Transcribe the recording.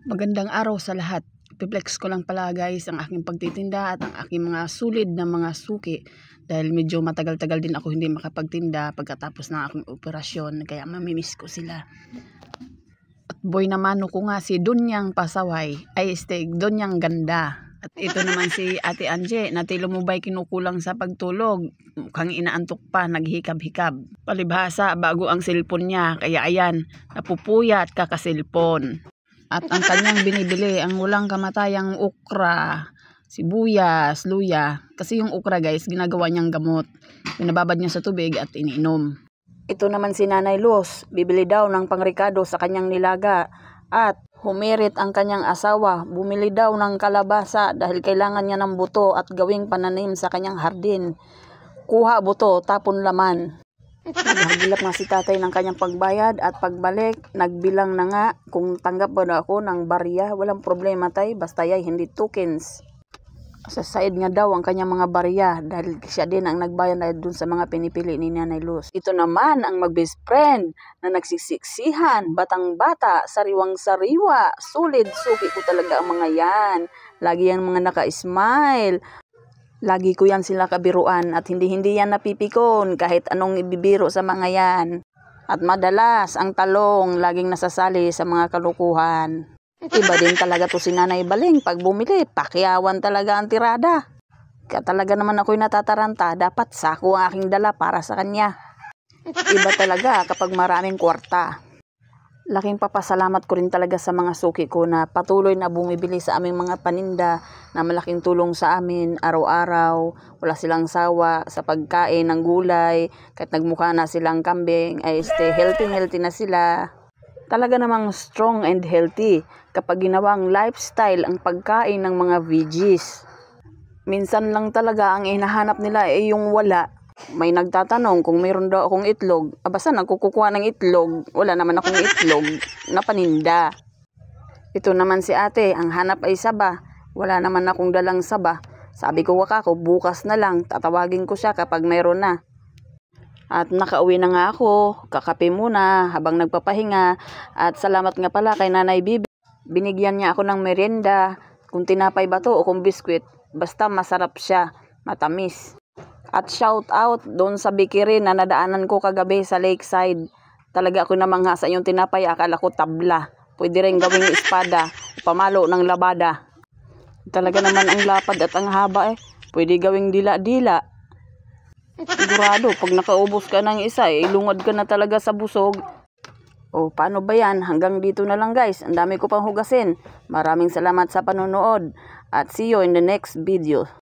Magandang araw sa lahat. Ipiplex ko lang pala guys ang aking pagtitinda at ang aking mga sulid na mga suki. Dahil medyo matagal-tagal din ako hindi makapagtinda pagkatapos ng aking operasyon. Kaya mamimiss ko sila. At boy naman ko nga si Dunyang Pasaway. Dunyang Ganda. At ito naman si Ate Anje na tilo mo ba'y kinukulang sa pagtulog. Mukhang inaantok pa, naghikab-hikab. Palibhasa bago ang cellphone niya. Kaya ayan, napupuyat kakasilpon. At ang kanyang binibili, ang walang kamatayang okra, sibuyas, luya. Kasi yung okra guys, ginagawa niyang gamot. Binababad niya sa tubig at iniinom. Ito naman si Nanay Luz, bibili daw ng pangrikado sa kanyang nilaga. At humirit ang kanyang asawa, bumili daw ng kalabasa dahil kailangan niya ng buto at gawing pananim sa kanyang hardin. Kuha buto, tapon laman. Naghagilap nga si tatay ng kanyang pagbayad at pagbalik, nagbilang na nga kung tanggap ba na ako ng barya. Walang problema tay, basta yay hindi tokens. Sa side nga daw ang kanyang mga barya dahil siya din ang nagbayad na dun sa mga pinipili ni Nanay Luz. Ito naman ang mag-best friend na nagsisiksihan, batang-bata, sariwang-sariwa, sulit, suki ko talaga ang mga yan. Lagi yan mga naka-smile. Lagi ko yan sila kabiruan at hindi yan napipikon kahit anong ibibiro sa mga yan. At madalas ang talong laging nasasali sa mga kalukuhan. Iba din talaga to si Nanay Baling pag bumili, pakyawan talaga ang tirada. Kaya talaga naman ako'y natataranta, dapat sako ang aking dala para sa kanya. Iba talaga kapag maraming kwarta. Laking papasalamat ko rin talaga sa mga suki ko na patuloy na bumibili sa aming mga paninda na malaking tulong sa amin araw-araw. Wala silang sawa sa pagkain ng gulay. Kahit nagmukha na silang kambing ay healthy na sila. Talaga namang strong and healthy kapag ginawang lifestyle ang pagkain ng mga veggies. Minsan lang talaga ang hinahanap nila ay yung wala. May nagtatanong kung mayroon daw akong itlog. Basta nagkukuha ng itlog. Wala naman akong itlog na paninda. Ito naman si ate, ang hanap ay saba. Wala naman akong dalang saba. Sabi ko ako, bukas na lang. Tatawagin ko siya kapag mayroon na. At nakauwi na nga ako. Kakape muna habang nagpapahinga. At salamat nga pala kay Nanay Bibi. Binigyan niya ako ng merienda. Kung tinapay ba to o kung biskwit. Basta masarap siya. Matamis. At shout out doon sa bakery na nadaanan ko kagabi sa Lakeside. Talaga ako namangha sa yung tinapay, akala ko tabla. Pwede rin gawing espada, pamalo ng labada. Talaga naman ang lapad at ang haba Pwede gawing dila-dila. Sigurado, pag nakaubos ka ng isa, ilungod ka na talaga sa busog. O paano ba yan? Hanggang dito na lang guys. Ang dami ko pang hugasin. Maraming salamat sa panonood. At see you in the next video.